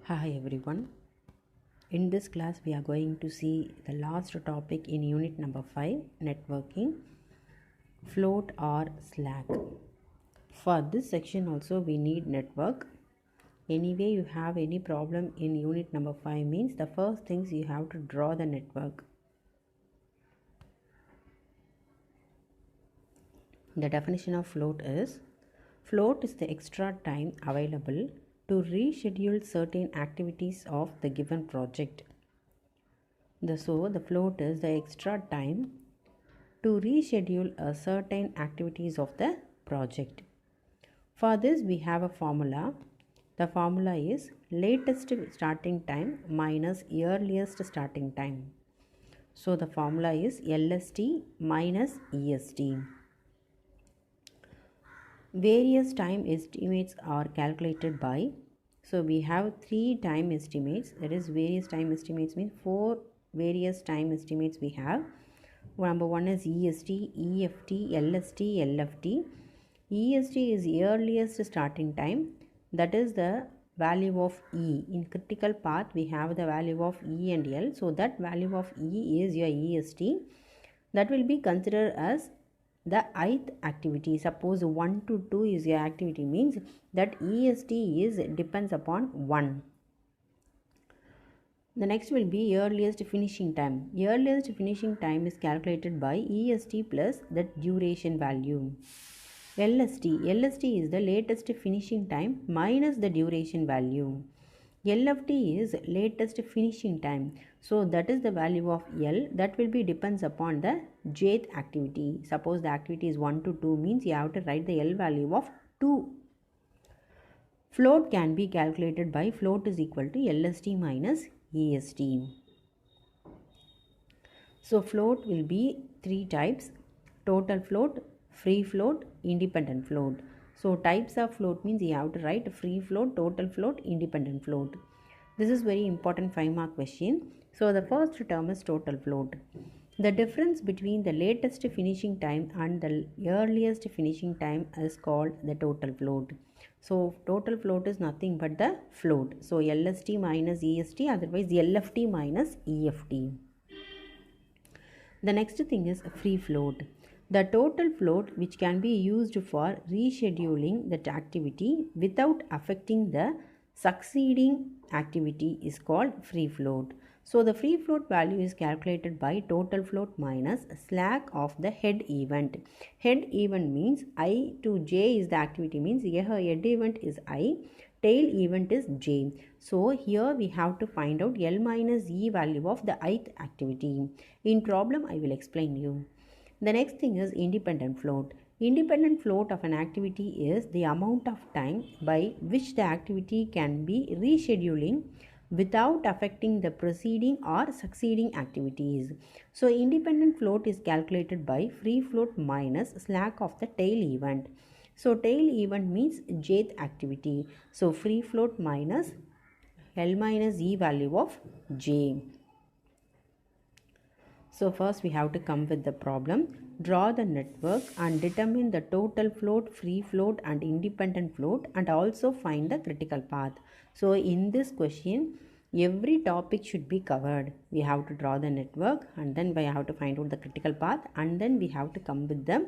Hi everyone. In this class we are going to see the last topic in unit number 5, networking, float or slack. For this section also we need network. Anyway, you have any problem in unit number 5 means the first things you have to draw the network. The definition of float is the extra time available to reschedule certain activities of the given project. So the float is the extra time to reschedule a certain activities of the project. For this we have a formula. The formula is latest starting time minus earliest starting time. So the formula is LST minus EST. Various time estimates are calculated by, so we have 3 time estimates, that is various time estimates means 4 various time estimates we have. Number 1 is EST, EFT, LST, LFT. EST is earliest starting time, that is the value of E. In critical path we have the value of E and L, so that value of E is your EST. That will be considered as the ith activity. Suppose 1 to 2 is your activity, means that EST is depends upon 1. The next will be earliest finishing time. Earliest finishing time is calculated by EST plus the duration value. LST is the latest finishing time minus the duration value. LFT is latest finishing time. So that is the value of L, that will be depends upon the jth activity. Suppose the activity is 1 to 2 means you have to write the L value of 2. Float can be calculated by float is equal to LST minus EST. So float will be 3 types: total float, free float, independent float. So types of float means you have to write free float, total float, independent float. This is very important 5-mark question. So the first term is total float. The difference between the latest finishing time and the earliest finishing time is called the total float. So total float is nothing but the float. So LST minus EST, otherwise LFT minus EFT. The next thing is free float. The total float which can be used for rescheduling that activity without affecting the succeeding activity is called free float. So the free float value is calculated by total float minus slack of the head event. Head event means I to J is the activity, means here head event is I, tail event is J. So here we have to find out L minus E value of the ith activity. In problem I will explain you. The next thing is independent float. Independent float of an activity is the amount of time by which the activity can be rescheduling without affecting the preceding or succeeding activities. So independent float is calculated by free float minus slack of the tail event. So tail event means jth activity. So free float minus L minus E value of J. So first we have to come with the problem. Draw the network and determine the total float, free float and independent float, and also find the critical path. So in this question, every topic should be covered. We have to draw the network and then we have to find out the critical path, and then we have to come with the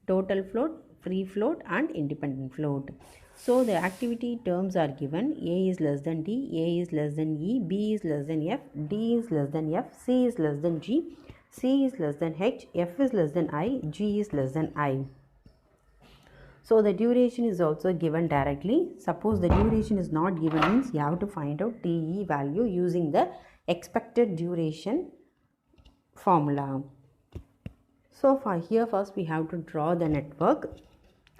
total float, free float and independent float. So the activity terms are given: A is less than D, A is less than E, B is less than F, D is less than F, C is less than G, C is less than H, F is less than I, G is less than I. So the duration is also given directly. Suppose the duration is not given, means you have to find out TE value using the expected duration formula. So for here first we have to draw the network.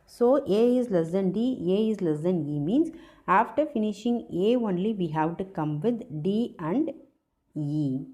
So A is less than D, A is less than E means after finishing A only we have to come with D and E.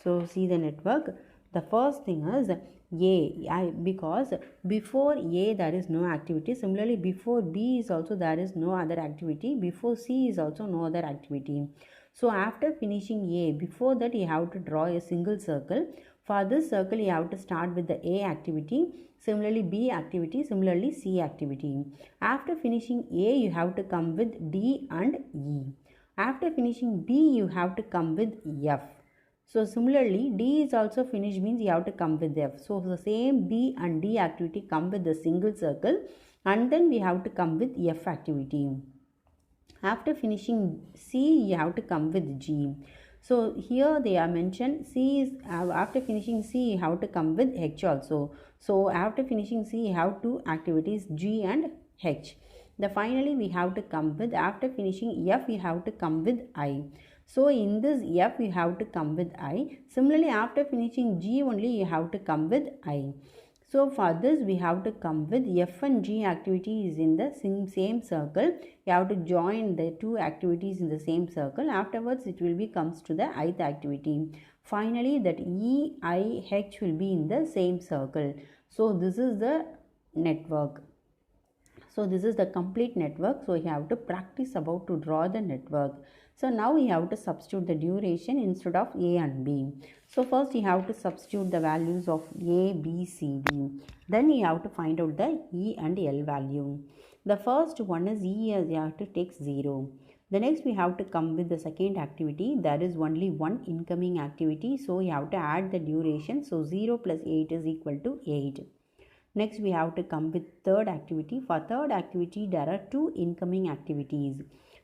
So see the network. The first thing is A, because before A there is no activity. Similarly before B is also there is no other activity. Before C is also no other activity. So after finishing A, before that you have to draw a single circle. For this circle, you have to start with the A activity, similarly B activity, similarly C activity. After finishing A, you have to come with D and E. After finishing B, you have to come with F. So similarly, D is also finished, means you have to come with F. So the same B and D activity come with the single circle, and then we have to come with F activity. After finishing C, you have to come with G. So here they are mentioned, C is after finishing C, you have to come with H also. So after finishing C, you have two activities, G and H. Finally we have to come with, after finishing F, you have to come with I. So in this F, you have to come with I. Similarly, after finishing G only, you have to come with I. So for this, we have to come with F and G activities in the same circle. You have to join the two activities in the same circle. Afterwards, it will be comes to the ith activity. Finally, that E, I, H will be in the same circle. So this is the network. So this is the complete network. So you have to practice about to draw the network. So now you have to substitute the duration instead of A and B. So first you have to substitute the values of A, B, C, D. Then you have to find out the E and L value. The first one is E, as you have to take 0. The next we have to come with the second activity. There is only one incoming activity. So you have to add the duration. So 0 plus 8 is equal to 8. Next we have to come with third activity. For third activity, there are two incoming activities.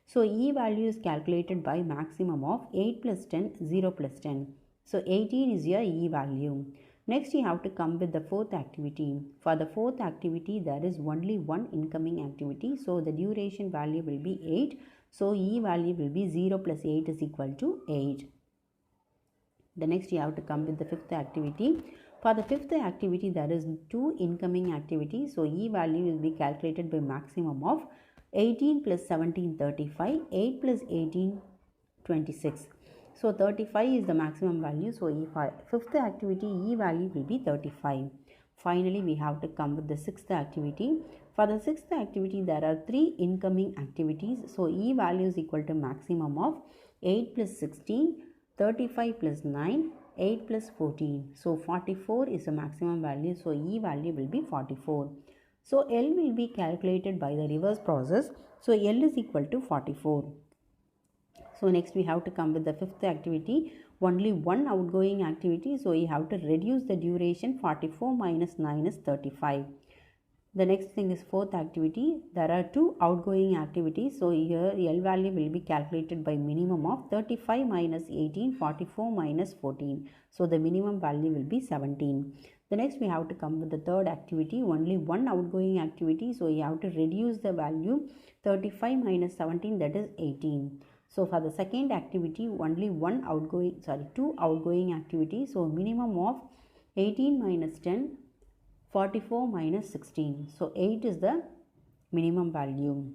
So E value is calculated by maximum of 8 plus 10, 0 plus 10. So 18 is your E value. Next you have to come with the fourth activity. For the fourth activity, there is only one incoming activity. So the duration value will be 8. So E value will be 0 plus 8 is equal to 8. The next you have to come with the fifth activity. For the fifth activity, there is two incoming activities. So E value will be calculated by maximum of 18 plus 17, 35, 8 plus 18, 26. So 35 is the maximum value. So fifth activity, E value will be 35. Finally, we have to come with the sixth activity. For the sixth activity, there are three incoming activities. So E value is equal to maximum of 8 plus 16, 35 plus 9, 8 plus 14. So 44 is the maximum value. So E value will be 44. So L will be calculated by the reverse process. So L is equal to 44. So next we have to come with the fifth activity. Only one outgoing activity. So you have to reduce the duration. 44 minus 9 is 35. The next thing is fourth activity. There are two outgoing activities. So here L value will be calculated by minimum of 35 minus 18, 44 minus 14. So the minimum value will be 17. The next we have to come with the third activity. Only one outgoing activity. So you have to reduce the value. 35 minus 17, that is 18. So for the second activity, only two outgoing activities. So minimum of 18 minus 10, 44 minus 16. So 8 is the minimum value.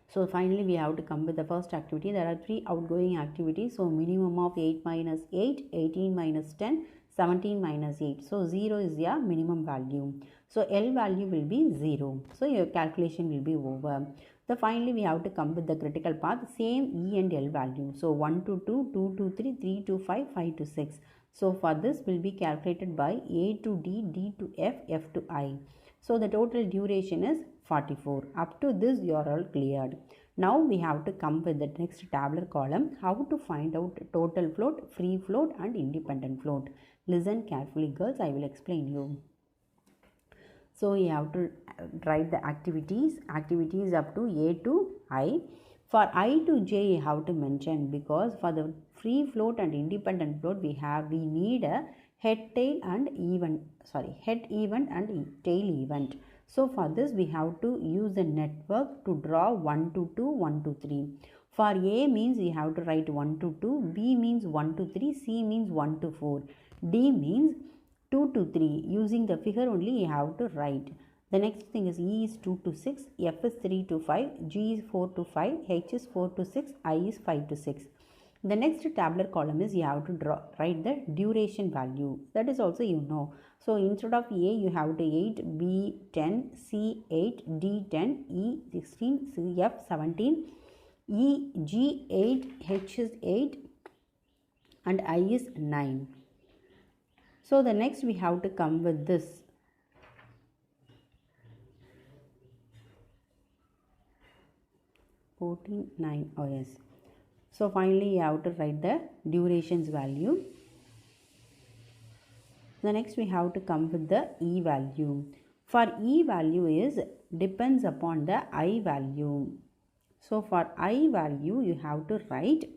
So finally we have to come with the first activity. There are three outgoing activities. So minimum of 8 minus 8, 18 minus 10, 17 minus 8. So 0 is your minimum value. So L value will be 0. So your calculation will be over. So finally we have to come with the critical path. Same E and L value. So 1 to 2, 2 to 3, 3 to 5, 5 to 6. So for this will be calculated by A to D, D to F, F to I. So the total duration is 44. Up to this you are all cleared. Now we have to come with the next tabular column. How to find out total float, free float and independent float. Listen carefully girls, I will explain you. So you have to write the activities up to A to I. For I to J you have to mention, because for the free float and independent float we need a head event and tail event. So for this we have to use the network to draw 1 to 2, 1 to 3. For A means we have to write 1 to 2, B means 1 to 3, C means 1 to 4, D means 2 to 3. Using the figure only you have to write. The next thing is E is 2 to 6, F is 3 to 5, G is 4 to 5, H is 4 to 6, I is 5 to 6. The next tabular column is you have to write the duration value. That is also you know. So instead of A you have to 8, B 10, C 8, D 10, E 16, C F 17, E G 8, H is 8 and I is 9. So the next we have to come with this. Oh yes. So finally you have to write the durations value. The next we have to come with the E value. For E value is depends upon the I value. So for I value you have to write,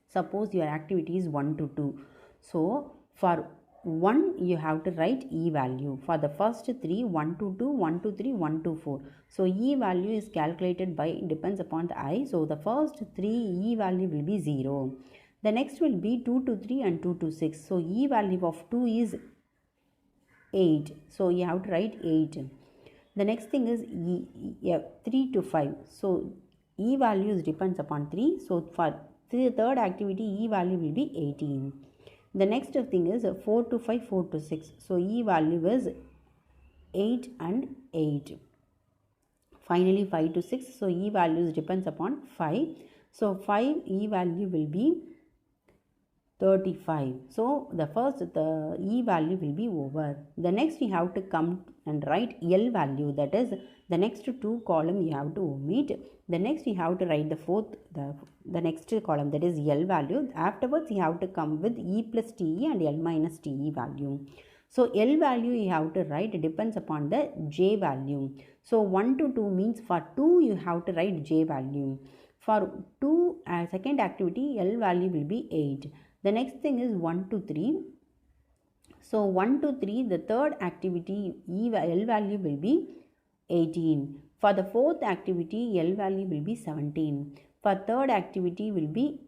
suppose your activity is 1 to 2. So for 1 you have to write E value. For the first 3, 1 to 2, 1 to 3, 1 to 4. So E value is calculated by depends upon the I. So the first 3 E value will be 0. The next will be 2 to 3 and 2 to 6. So E value of 2 is 8. So you have to write 8. The next thing is 3 to 5. So E values depends upon 3. So for the third activity E value will be 18. The next thing is 4 to 5, 4 to 6. So E value is 8 and 8. Finally 5 to 6. So E values depends upon 5. So 5 E value will be 35. So the E value will be over. The next you have to come and write L value, that is the next 2 column you have to omit. The next you have to write the next column, that is L value. Afterwards you have to come with E plus TE and L minus TE value. So L value you have to write depends upon the J value. So 1 to 2 means for 2 you have to write J value. For 2 second activity L value will be 8. The next thing is 1 to 3. So 1 to 3, the third activity L value will be 18. For the fourth activity L value will be 17. For third activity will be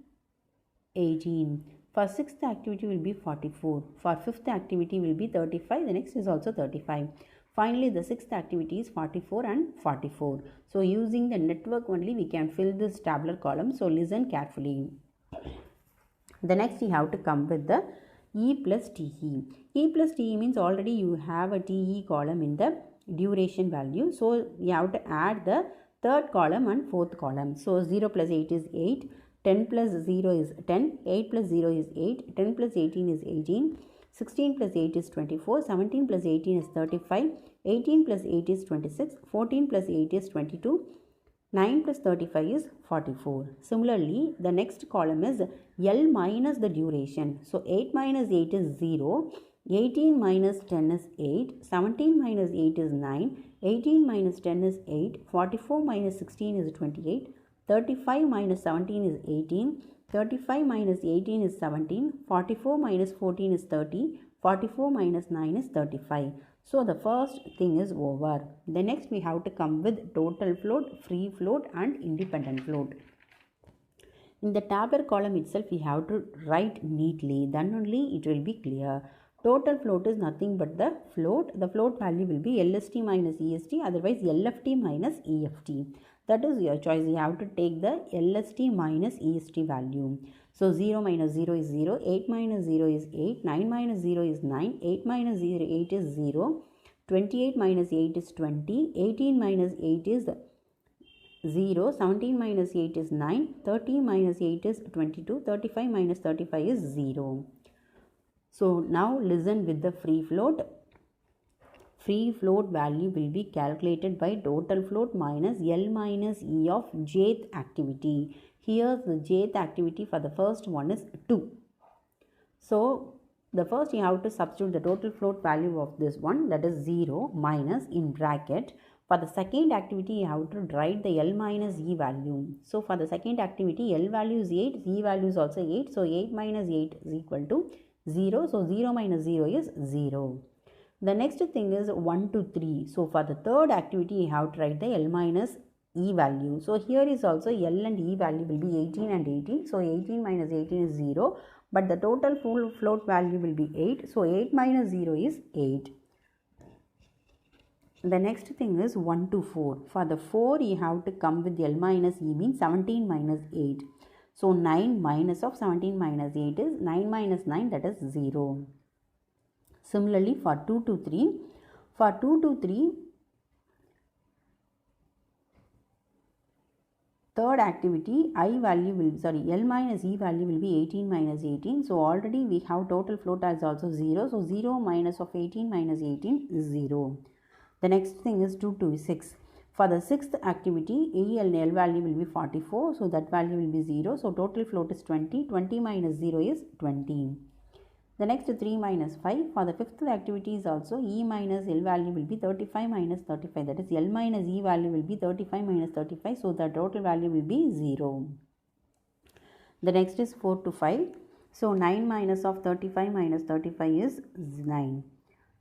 18. For sixth activity will be 44. For fifth activity will be 35. The next is also 35. Finally, the sixth activity is 44 and 44. So using the network only we can fill this tabular column. So listen carefully. The next you have to come with the E plus TE. E plus TE means already you have a TE column in the duration value. So you have to add the third column and fourth column. So 0 plus 8 is 8. 10 plus 0 is 10. 8 plus 0 is 8. 10 plus 18 is 18. 16 plus 8 is 24. 17 plus 18 is 35. 18 plus 8 is 26. 14 plus 8 is 22. 9 plus 35 is 44. Similarly, the next column is L minus the duration. So 8 minus 8 is 0. 18 minus 10 is 8. 17 minus 8 is 9. 18 minus 10 is 8. 44 minus 16 is 28. 35 minus 17 is 18. 35 minus 18 is 17. 44 minus 14 is 30. 44 minus 9 is 35. So the first thing is over. The next we have to come with total float, free float and independent float. In the tabular column itself we have to write neatly, then only it will be clear. Total float is nothing but the float. The float value will be LST minus EST, otherwise LFT minus EFT. That is your choice. You have to take the LST minus EST value. So 0 minus 0 is 0, 8 minus 0 is 8, 9 minus 0 is 9, 8 minus 0, 8 is 0, 28 minus 8 is 20, 18 minus 8 is 0, 17 minus 8 is 9, 30 minus 8 is 22, 35 minus 35 is 0. So now listen with the free float. Free float value will be calculated by total float minus L minus E of jth activity. Here the jth activity for the first one is 2. So the first you have to substitute the total float value of this one, that is 0 minus in bracket. For the second activity you have to write the L minus E value. So for the second activity L value is 8, E value is also 8. So 8 minus 8 is equal to 0. So 0 minus 0 is 0. The next thing is 1 to 3. So for the third activity you have to write the L minus E value. So here is also L and E value will be 18 and 18. So 18 minus 18 is 0. But the total full float value will be 8. So 8 minus 0 is 8. The next thing is 1 to 4. For the 4 you have to come with L minus E means 17 minus 8. So 9 minus of 17 minus 8 is 9 minus 9, that is 0. Similarly for 2 to 3. For 2 to 3 third activity, L minus E value will be 18 minus 18. So already we have total float as also 0. So 0 minus of 18 minus 18 is 0. The next thing is 2 to 6. For the sixth activity, E and L value will be 44. So that value will be 0. So total float is 20. 20 minus 0 is 20. The next 3 minus 5. For the fifth activity is also E minus L value will be 35 minus 35. That is L minus E value will be 35 minus 35. So the total value will be 0. The next is 4 to 5. So 9 minus of 35 minus 35 is 9.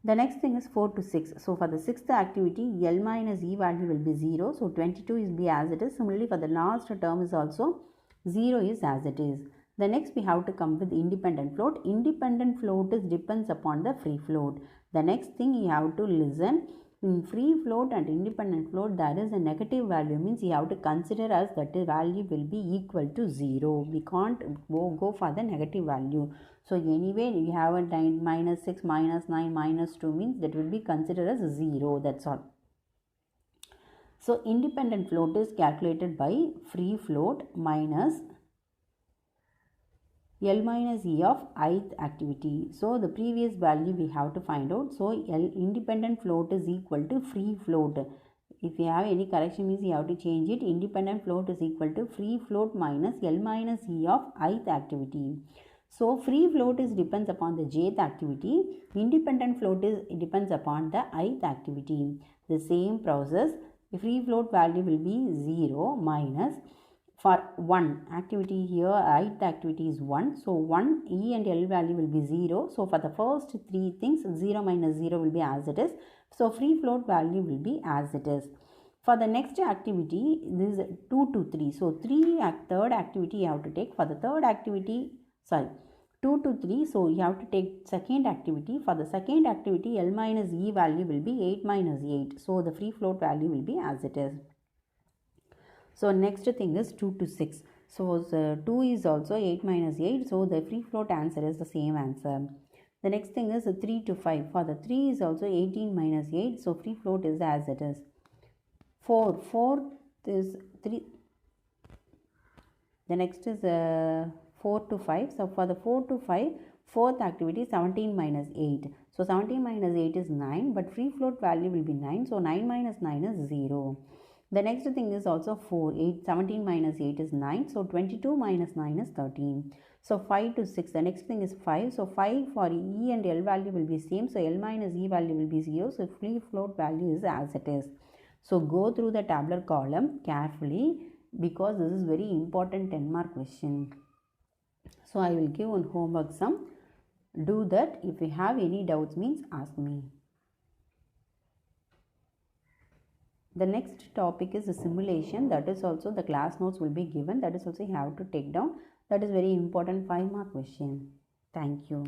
The next thing is 4 to 6. So for the sixth activity, L minus E value will be 0. So 22 is be as it is. Similarly, for the last term is also 0 is as it is. The next we have to come with independent float. Independent float depends upon the free float. The next thing you have to listen. In free float and independent float, there is a negative value, means you have to consider as that the value will be equal to 0. We can't go for the negative value. So anyway, you have a 9 minus 6 minus 9 minus 2 means that will be considered as 0. That's all. So independent float is calculated by free float minus L minus E of ith activity. So the previous value we have to find out. So L independent float is equal to free float. If you have any correction means you have to change it. Independent float is equal to free float minus L minus E of ith activity. So free float is depends upon the jth activity. Independent float is depends upon the ith activity. The same process. The free float value will be 0 minus. For 1 activity here, ith activity is 1. So 1 E and L value will be 0. So for the first 3 things, 0 minus 0 will be as it is. So free float value will be as it is. For the next activity, this is 2 to 3. So third activity you have to take. For the third activity, 2 to 3. So you have to take second activity. For the second activity, L minus E value will be 8 minus 8. So the free float value will be as it is. So next thing is 2 to 6. So 2 is also 8 minus 8. So the free float answer is the same answer. The next thing is 3 to 5. For the 3 is also 18 minus 8. So free float is as it is. 4 is 3. The next is 4 to 5. So for the 4 to 5, fourth activity 17 minus 8. So 17 minus 8 is 9. But free float value will be 9. So 9 minus 9 is 0. The next thing is also 4. 17 minus 8 is 9. So 22 minus 9 is 13. So 5 to 6. The next thing is 5. So 5 for E and L value will be same. So L minus E value will be 0. So free float value is as it is. So go through the tabular column carefully because this is very important 10 mark question. So I will give one homework sum. Do that. If you have any doubts means ask me. The next topic is the simulation. That is also the class notes will be given. That is also you have to take down. That is very important 5 mark question. Thank you.